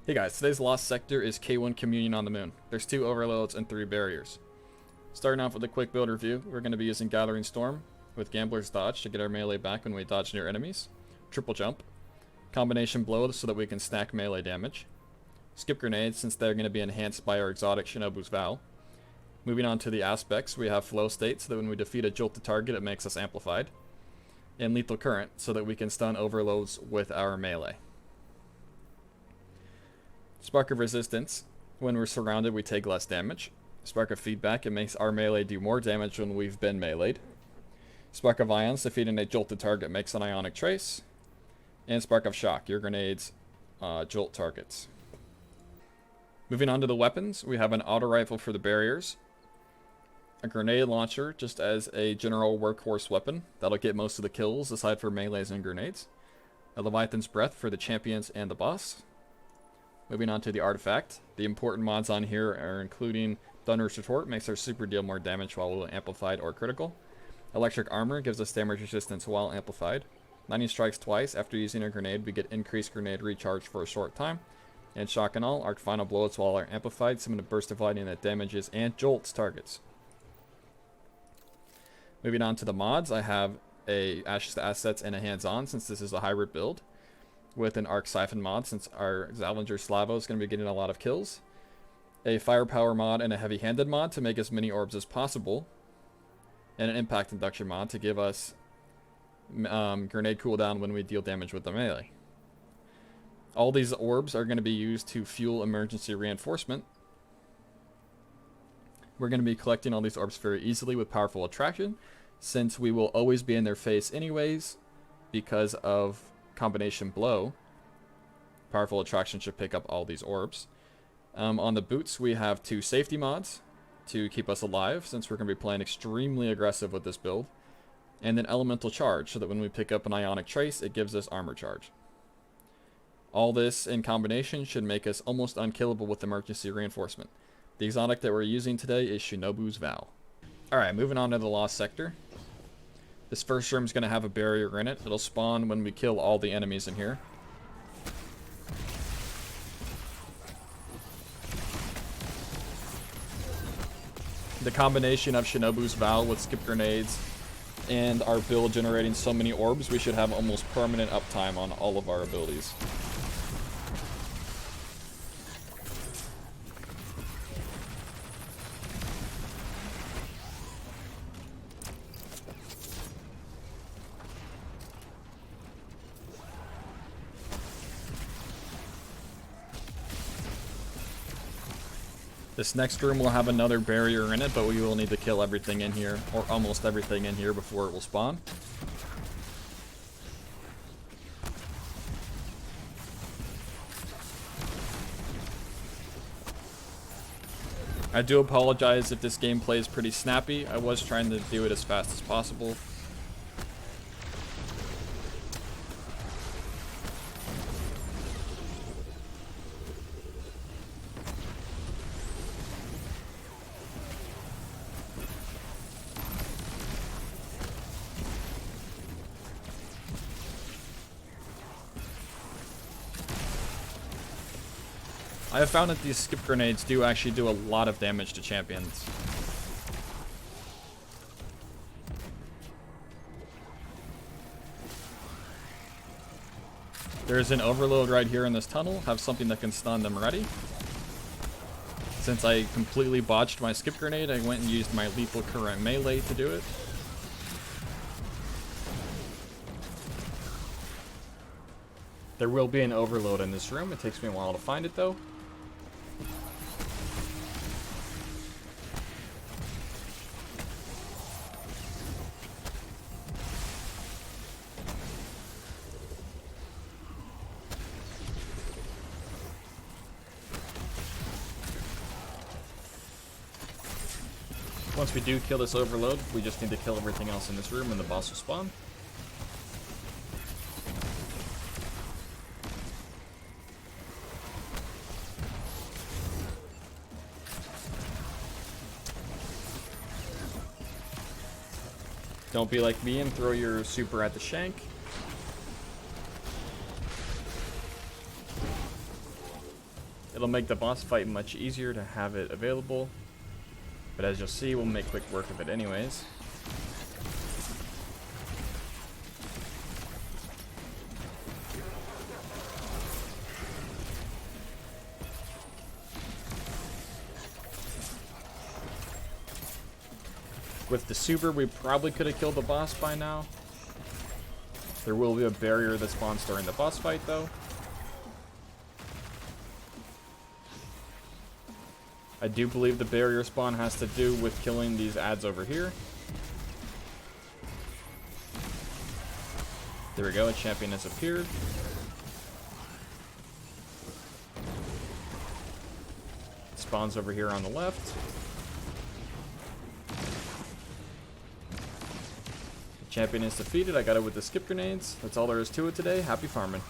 Hey guys, today's lost sector is K1 Communion on the Moon. There's 2 overloads and 3 barriers. Starting off with a quick build review, we're going to be using Gathering Storm with Gambler's Dodge to get our melee back when we dodge near enemies. Triple Jump. Combination Blow so that we can stack melee damage. Skip Grenades since they're going to be enhanced by our exotic Shinobu's Vow. Moving on to the aspects, we have Flow State so that when we defeat a jolted target it makes us amplified. And Lethal Current so that we can stun overloads with our melee. Spark of Resistance. When we're surrounded, we take less damage. Spark of Feedback. It makes our melee do more damage when we've been meleeed. Spark of Ions. Defeating a jolted target makes an Ionic Trace. And Spark of Shock. Your grenades jolt targets. Moving on to the weapons, we have an auto rifle for the barriers. A grenade launcher just as a general workhorse weapon. That'll get most of the kills aside for melees and grenades. A Leviathan's Breath for the champions and the boss. Moving on to the artifact. The important mods on here are including Thunderous Retort, makes our super deal more damage while amplified or critical. Electric Armor gives us damage resistance while amplified. Lightning Strikes twice. After using a grenade, we get increased grenade recharge for a short time. And Shock and All, Arc Final Blows while are amplified, summon a burst of lightning that damages and jolts targets. Moving on to the mods, I have a Ashes to Assets and a Hands-On since this is a hybrid build. With an Arc Siphon mod since our Zalinger Slavo is going to be getting a lot of kills. A Firepower mod and a Heavy Handed mod to make as many orbs as possible. And an Impact Induction mod to give us grenade cooldown when we deal damage with the melee. All these orbs are going to be used to fuel emergency reinforcement. We're going to be collecting all these orbs very easily with Powerful Attraction since we will always be in their face anyways because of Combination Blow. Powerful Attraction should pick up all these orbs. On the boots, we have 2 safety mods to keep us alive since we're going to be playing extremely aggressive with this build. And then Elemental Charge so that when we pick up an Ionic Trace, it gives us armor charge. All this in combination should make us almost unkillable with emergency reinforcement. The exotic that we're using today is Shinobu's Vow. Alright, moving on to the Lost Sector. This first room is going to have a barrier in it. It'll spawn when we kill all the enemies in here. The combination of Shinobu's Vow with skip grenades and our build generating so many orbs, we should have almost permanent uptime on all of our abilities. This next room will have another barrier in it, but we will need to kill everything in here, or almost everything in here before it will spawn. I do apologize if this gameplay is pretty snappy. I was trying to do it as fast as possible. I have found that these skip grenades do actually do a lot of damage to champions. There's an overload right here in this tunnel. Have something that can stun them ready. Since I completely botched my skip grenade, I went and used my Lethal Current melee to do it. There will be an overload in this room. It takes me a while to find it though. Once we do kill this overload, we just need to kill everything else in this room and the boss will spawn. Don't be like me and throw your super at the shank. It'll make the boss fight much easier to have it available, but as you'll see, we'll make quick work of it anyways. With the super, we probably could have killed the boss by now. There will be a barrier that spawns during the boss fight, though. I do believe the barrier spawn has to do with killing these ads over here. There we go, a champion has appeared. It spawns over here on the left. Champion is defeated. I got it with the skip grenades. That's all there is to it today. Happy farming.